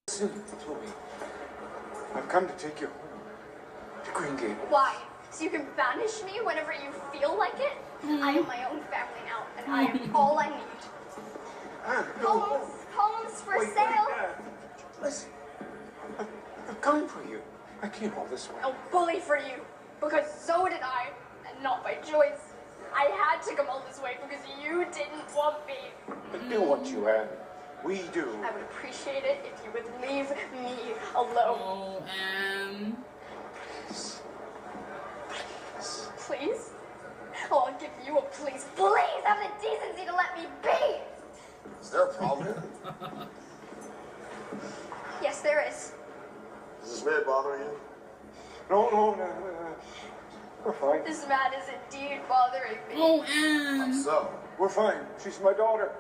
Listen to me. I've come to take you home to Green Gables. Why? So you can banish me whenever you feel like it? I have my own family now, and I am all I need. Homes for sale. Listen, I've come for you. I came all this way. I'll bully for you, because so did I, and not by choice. I had to come all this way because you didn't want me. But do what you have. We do. I would appreciate it if you would leave me alone. Please? Oh, I'll give you a please. Please have the decency to let me be! Is there a problem here? Yes, there is. Does this man bother you? No. We're fine. This man is indeed bothering me. How so? We're fine. She's my daughter.